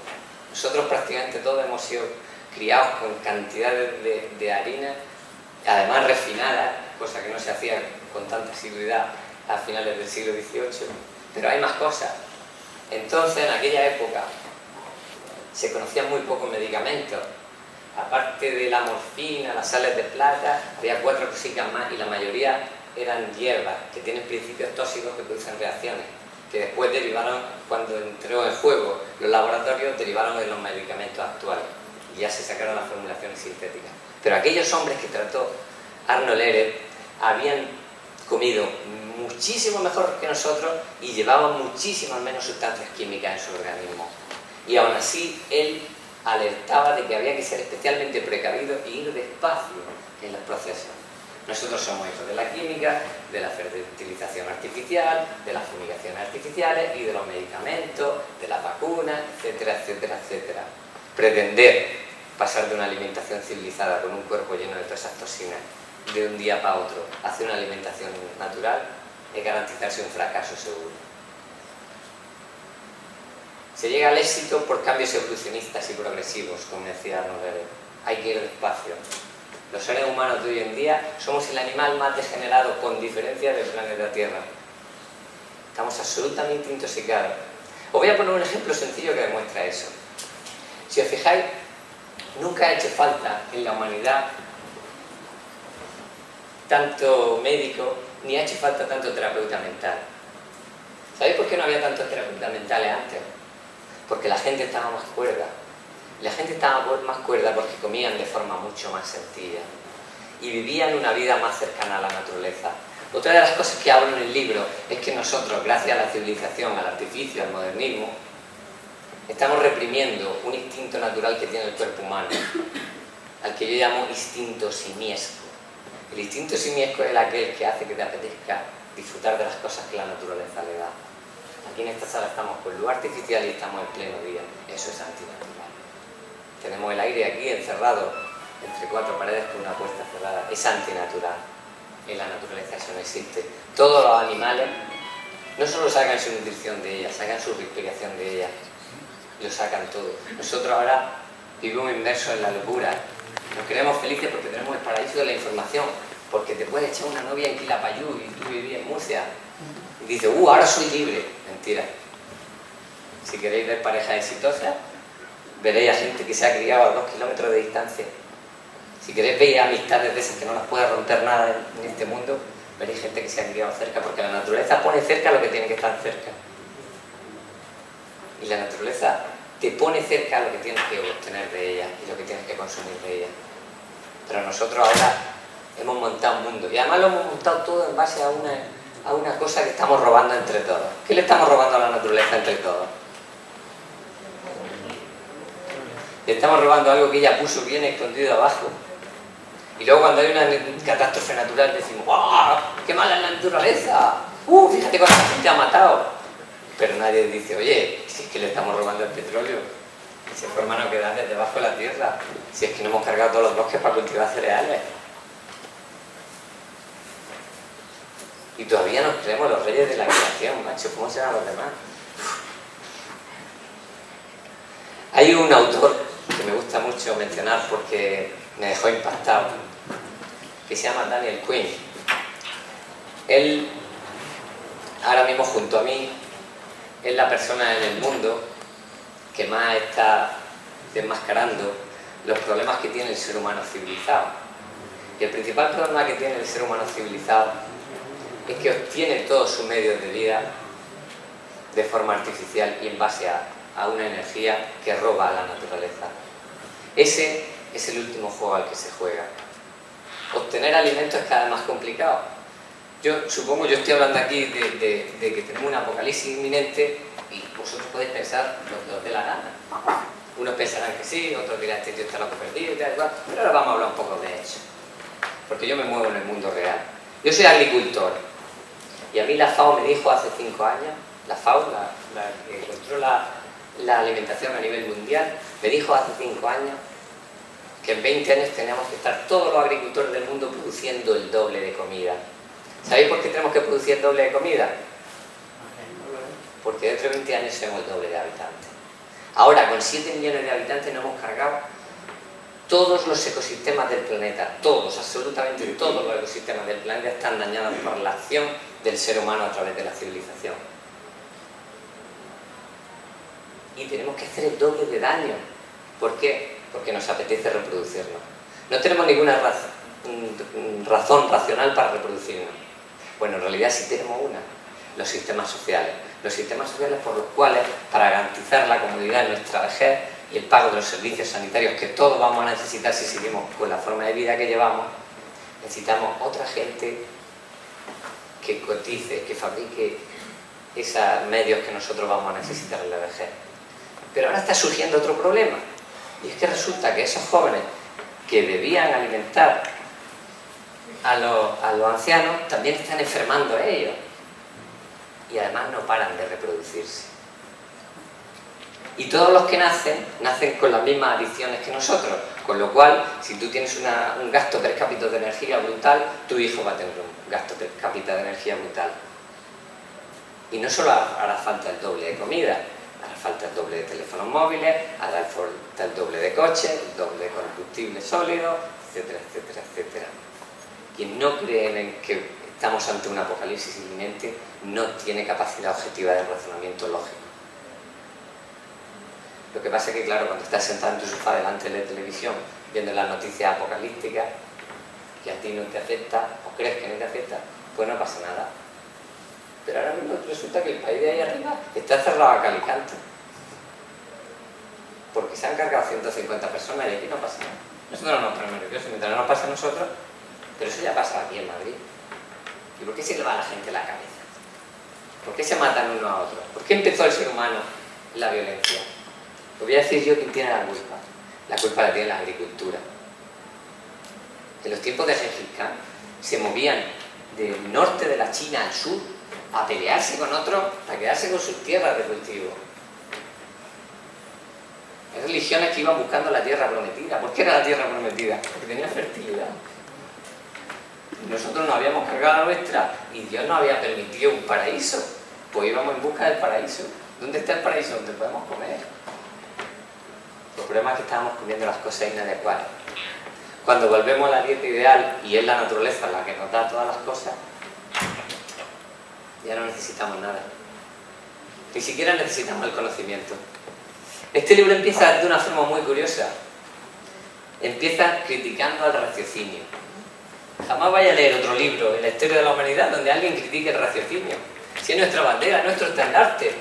Nosotros prácticamente todos hemos sido criados con cantidades de harina, además refinada, cosa que no se hacía con tanta asiduidad a finales del siglo XVIII. Pero hay más cosas. Entonces, en aquella época, se conocían muy pocos medicamentos. Aparte de la morfina, las sales de plata, había 4 cositas más y la mayoría eran hierbas que tienen principios tóxicos que producen reacciones, que después derivaron, cuando entró en juego los laboratorios, derivaron de los medicamentos actuales y ya se sacaron las formulaciones sintéticas. Pero aquellos hombres que trató Arnold Ehret habían comido muchísimo mejor que nosotros y llevaban muchísimas menos sustancias químicas en su organismo. Y aún así, él alertaba de que había que ser especialmente precavido e ir despacio en los procesos. Nosotros somos hijos de la química, de la fertilización artificial, de las fumigaciones artificiales y de los medicamentos, de las vacunas, etcétera, etcétera, etcétera. Pretender pasar de una alimentación civilizada con un cuerpo lleno de todas esas toxinas de un día para otro hacia una alimentación natural es garantizarse un fracaso seguro. Se llega al éxito por cambios evolucionistas y progresivos, como decía Arnold Ehret. Hay que ir despacio. Los seres humanos de hoy en día somos el animal más degenerado, con diferencia, del planeta Tierra. Estamos absolutamente intoxicados. Os voy a poner un ejemplo sencillo que demuestra eso. Si os fijáis, nunca ha hecho falta en la humanidad tanto médico, ni ha hecho falta tanto terapeuta mental. ¿Sabéis por qué no había tantos terapeutas mentales antes? Porque la gente estaba más cuerda. La gente estaba más cuerda porque comían de forma mucho más sencilla y vivían una vida más cercana a la naturaleza. Otra de las cosas que hablo en el libro es que nosotros, gracias a la civilización, al artificio, al modernismo, estamos reprimiendo un instinto natural que tiene el cuerpo humano, al que yo llamo instinto simiesco. El instinto simiesco es aquel que hace que te apetezca disfrutar de las cosas que la naturaleza le da. Aquí en esta sala estamos con luz artificial y estamos en pleno día. Eso es antinatural. Tenemos el aire aquí encerrado entre 4 paredes con una puerta cerrada. Es antinatural. En la naturaleza eso no existe. Todos los animales no solo sacan su nutrición de ella, sacan su respiración de ella. Lo sacan todo. Nosotros ahora vivimos inmersos en la locura. Nos creemos felices porque tenemos el paraíso de la información. Porque te puede echar una novia en Quilapayún y tú vivías en Murcia. Y dices, ahora soy libre. Mentira. Si queréis ver parejas exitosas, veréis a gente que se ha criado a 2 kilómetros de distancia. Si queréis ver amistades de esas que no las puede romper nada en este mundo, veréis gente que se ha criado cerca, porque la naturaleza pone cerca lo que tiene que estar cerca. Y la naturaleza te pone cerca lo que tienes que obtener de ella y lo que tienes que consumir de ella. Pero nosotros ahora hemos montado un mundo, y además lo hemos montado todo en base a una cosa que estamos robando entre todos. ¿Qué le estamos robando a la naturaleza entre todos? Le estamos robando algo que ella puso bien escondido abajo. Y luego cuando hay una catástrofe natural decimos, ¡wow! ¡Qué mala es la naturaleza! Fíjate cuánta gente ha matado. Pero nadie dice, oye, si es que le estamos robando el petróleo. Ese forma no queda desde debajo de la tierra. Si es que no hemos cargado todos los bosques para cultivar cereales. Y todavía nos creemos los reyes de la creación, macho. ¿Cómo serán los demás? Hay un autor que me gusta mucho mencionar porque me dejó impactado, que se llama Daniel Quinn. Él, ahora mismo junto a mí, es la persona en el mundo que más está desmascarando los problemas que tiene el ser humano civilizado. Y el principal problema que tiene el ser humano civilizado es que obtiene todos sus medios de vida de forma artificial y en base a una energía que roba a la naturaleza. Ese es el último juego al que se juega. Obtener alimento es cada vez más complicado. Yo supongo, yo estoy hablando aquí de que tenemos un apocalipsis inminente y vosotros podéis pensar lo que os dé la gana. Unos pensarán que sí, otros dirán este tío está loco perdido y tal, igual. Pero ahora vamos a hablar un poco de eso. Porque yo me muevo en el mundo real. Yo soy agricultor. Y a mí la FAO me dijo hace 5 años, la FAO, la que controla la alimentación a nivel mundial, me dijo hace 5 años que en 20 años teníamos que estar todos los agricultores del mundo produciendo el doble de comida. ¿Sabéis por qué tenemos que producir el doble de comida? Porque dentro de 20 años seremos el doble de habitantes. Ahora, con 7 millones de habitantes, nos hemos cargado todos los ecosistemas del planeta. Todos, absolutamente todos los ecosistemas del planeta están dañados por la acción del ser humano a través de la civilización. Y tenemos que hacer el doble de daño. ¿Por qué? Porque nos apetece reproducirnos. No tenemos ninguna razón racional para reproducirnos. Bueno, en realidad sí tenemos una. Los sistemas sociales. Los sistemas sociales por los cuales, para garantizar la comodidad de nuestra vejez y el pago de los servicios sanitarios que todos vamos a necesitar si seguimos con la forma de vida que llevamos, necesitamos otra gente que cotice, que fabrique esos medios que nosotros vamos a necesitar en la vejez. Pero ahora está surgiendo otro problema, y es que resulta que esos jóvenes que debían alimentar a los ancianos también están enfermando a ellos, y además no paran de reproducirse. Y todos los que nacen con las mismas adicciones que nosotros, con lo cual, si tú tienes un gasto per cápita de energía brutal, tu hijo va a tener un gasto per cápita de energía brutal. Y no solo hará falta el doble de comida, hará falta el doble de teléfonos móviles, hará falta el doble de coches, el doble de combustible sólido, etcétera, etcétera, etcétera. Quien no cree en que estamos ante un apocalipsis inminente no tiene capacidad objetiva de razonamiento lógico. Lo que pasa es que, claro, cuando estás sentado en tu sofá delante de la televisión viendo las noticias apocalípticas que a ti no te afecta o crees que no te afecta, pues no pasa nada. Pero ahora mismo resulta que el país de ahí arriba está cerrado a cal y canto, porque se han cargado 150 personas y aquí no pasa nada. Nosotros no nos ponemos nerviosos mientras no nos pasa a nosotros, pero eso ya pasa aquí en Madrid. ¿Y por qué se le va a la gente la cabeza? ¿Por qué se matan unos a otros? ¿Por qué empezó el ser humano la violencia? Os voy a decir yo quién tiene la culpa. La culpa la tiene la agricultura. En los tiempos de Gengis Khan se movían del norte de la China al sur a pelearse con otros para quedarse con sus tierras de cultivo. Hay religiones que iban buscando la tierra prometida. ¿Por qué era la tierra prometida? Porque tenía fertilidad. Nosotros nos habíamos cargado la nuestra y Dios nos había permitido un paraíso. Pues íbamos en busca del paraíso. ¿Dónde está el paraíso? Donde podemos comer. El problema es que estábamos comiendo las cosas inadecuadas. Cuando volvemos a la dieta ideal y es la naturaleza la que nos da todas las cosas, ya no necesitamos nada. Ni siquiera necesitamos el conocimiento. Este libro empieza de una forma muy curiosa. Empieza criticando al raciocinio. Jamás vaya a leer otro libro en la historia de la humanidad donde alguien critique el raciocinio. Si es nuestra bandera, es nuestro estandarte.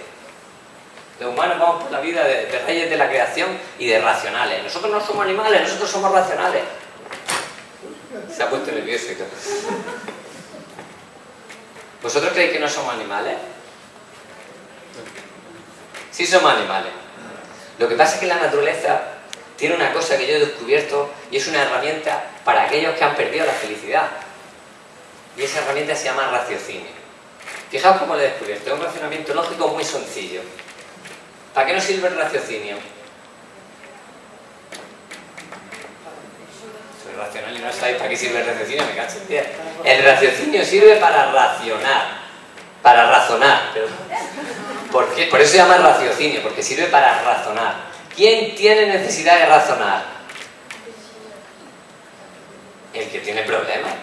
Los humanos vamos por la vida de reyes de la creación y de racionales. Nosotros no somos animales, nosotros somos racionales. Se ha puesto nervioso y todo. ¿Vosotros creéis que no somos animales? Sí somos animales. Lo que pasa es que la naturaleza tiene una cosa que yo he descubierto y es una herramienta para aquellos que han perdido la felicidad. Y esa herramienta se llama raciocinio. Fijaos cómo lo he descubierto. Es un razonamiento lógico muy sencillo. ¿Para qué nos sirve el raciocinio? sabéis para qué sirve el raciocinio, me cacho en 10. El raciocinio sirve para razonar. Para razonar. ¿Por qué? Por eso se llama raciocinio, porque sirve para razonar. ¿Quién tiene necesidad de razonar? El que tiene problemas.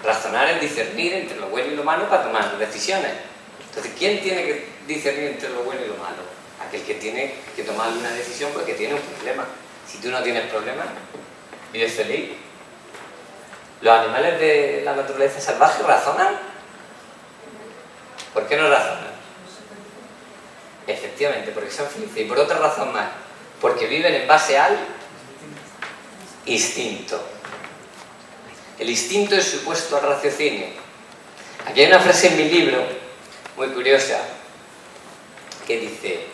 Razonar es discernir entre lo bueno y lo malo para tomar decisiones. Entonces, ¿quién tiene que discernir entre lo bueno y lo malo? Aquel que tiene que tomar una decisión porque tiene un problema. Si tú no tienes problemas, vives feliz. ¿Los animales de la naturaleza salvaje razonan? ¿Por qué no razonan? Efectivamente, porque son felices. Y por otra razón más, porque viven en base al instinto. El instinto es supuesto al raciocinio. Aquí hay una frase en mi libro, muy curiosa, que dice: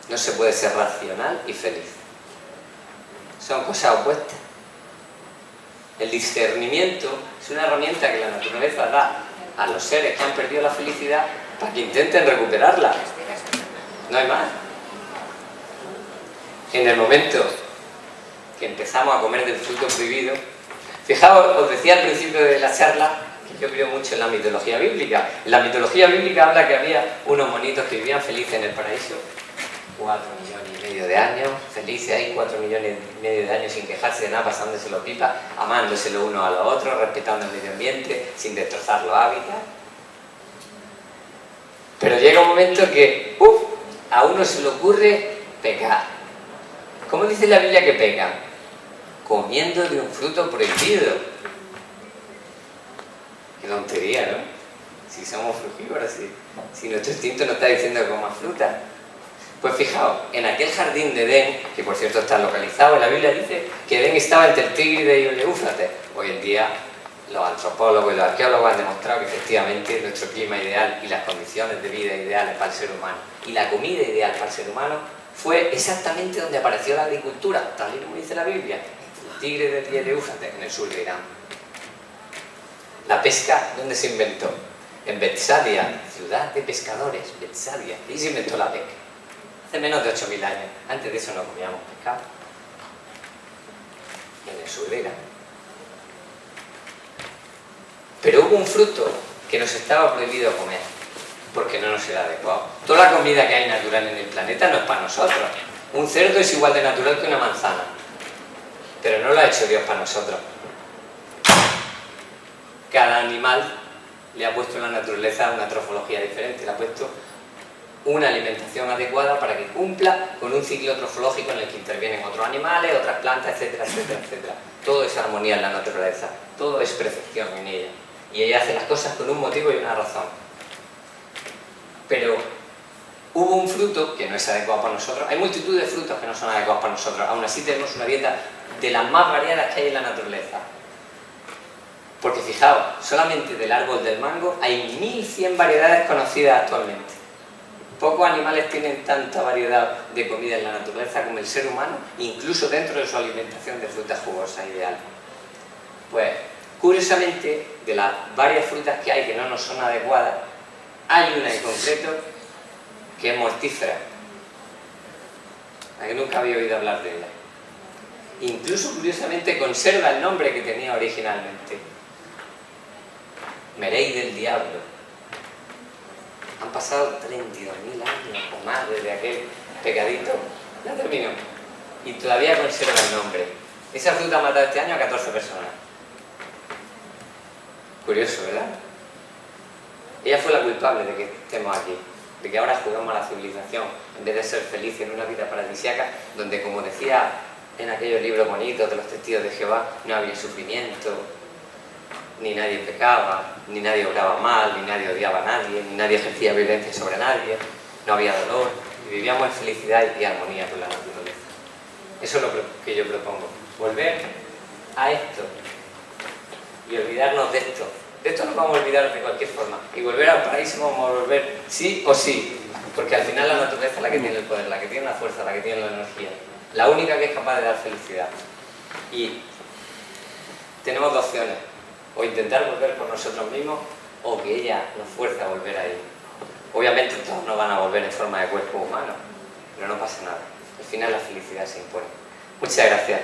no se puede ser racional y feliz. Son cosas opuestas. El discernimiento es una herramienta que la naturaleza da a los seres que han perdido la felicidad para que intenten recuperarla. No hay más. En el momento que empezamos a comer del fruto prohibido, fijaos, os decía al principio de la charla que yo creo mucho en la mitología bíblica. En la mitología bíblica habla que había unos monitos que vivían felices en el paraíso 4,5 millones de años, felices ahí 4,5 millones de años sin quejarse de nada, pasándoselo pipa, amándose los unos a los otros, respetando el medio ambiente, sin destrozar los hábitats. Pero llega un momento que a uno se le ocurre pecar. ¿Cómo dice la Biblia que pecan? Comiendo de un fruto prohibido. Qué tontería, ¿no? Si somos frugívoros, si nuestro instinto nos está diciendo que comas fruta. Pues fijaos, en aquel jardín de Edén, que por cierto está localizado, la Biblia dice que Edén estaba entre el Tigris y el Éufrates. Hoy en día los antropólogos y los arqueólogos han demostrado que efectivamente nuestro clima ideal y las condiciones de vida ideales para el ser humano y la comida ideal para el ser humano fue exactamente donde apareció la agricultura, tal y como dice la Biblia, el Tigris y el Éufrates, en el sur de Irán. La pesca, ¿dónde se inventó? En Betsadia, ciudad de pescadores, Betsadia, ahí se inventó la pesca. Hace menos de 8.000 años. Antes de eso no comíamos pescado. En el sur de Irán. Pero hubo un fruto que nos estaba prohibido comer, porque no nos era adecuado. Toda la comida que hay natural en el planeta no es para nosotros. Un cerdo es igual de natural que una manzana, pero no lo ha hecho Dios para nosotros. Cada animal le ha puesto en la naturaleza una trofología diferente, le ha puesto una alimentación adecuada para que cumpla con un ciclo trofológico en el que intervienen otros animales, otras plantas, etcétera, etcétera, etcétera. Todo es armonía en la naturaleza, todo es perfección en ella. Y ella hace las cosas con un motivo y una razón. Pero hubo un fruto que no es adecuado para nosotros. Hay multitud de frutos que no son adecuados para nosotros. Aún así tenemos una dieta de las más variadas que hay en la naturaleza. Porque fijaos, solamente del árbol del mango hay 1100 variedades conocidas actualmente. Pocos animales tienen tanta variedad de comida en la naturaleza como el ser humano, incluso dentro de su alimentación de frutas jugosas ideales. Pues, curiosamente, de las varias frutas que hay que no nos son adecuadas, hay una en concreto que es mortífera. ¿A que nunca había oído hablar de ella? Incluso, curiosamente, conserva el nombre que tenía originalmente. Merey del diablo. Han pasado 32.000 años o más desde aquel pecadito. Ya terminó. Y todavía conserva el nombre. Esa fruta ha matado este año a 14 personas. Curioso, ¿verdad? Ella fue la culpable de que estemos aquí. De que ahora jugamos a la civilización en vez de ser felices en una vida paradisíaca donde, como decía en aquellos libros bonitos de los testigos de Jehová, no había sufrimiento, ni nadie pecaba, ni nadie obraba mal, ni nadie odiaba a nadie, ni nadie ejercía violencia sobre nadie, no había dolor, y vivíamos en felicidad y armonía con la naturaleza. Eso es lo que yo propongo, volver a esto y olvidarnos de esto. De esto nos vamos a olvidar de cualquier forma, y volver al paraíso vamos a volver sí o sí, porque al final la naturaleza es la que tiene el poder, la que tiene la fuerza, la que tiene la energía, la única que es capaz de dar felicidad. Y tenemos dos opciones: o intentar volver por nosotros mismos, o que ella nos fuerce a volver a ella. Obviamente todos no van a volver en forma de cuerpo humano, pero no pasa nada. Al final la felicidad se impone. Muchas gracias.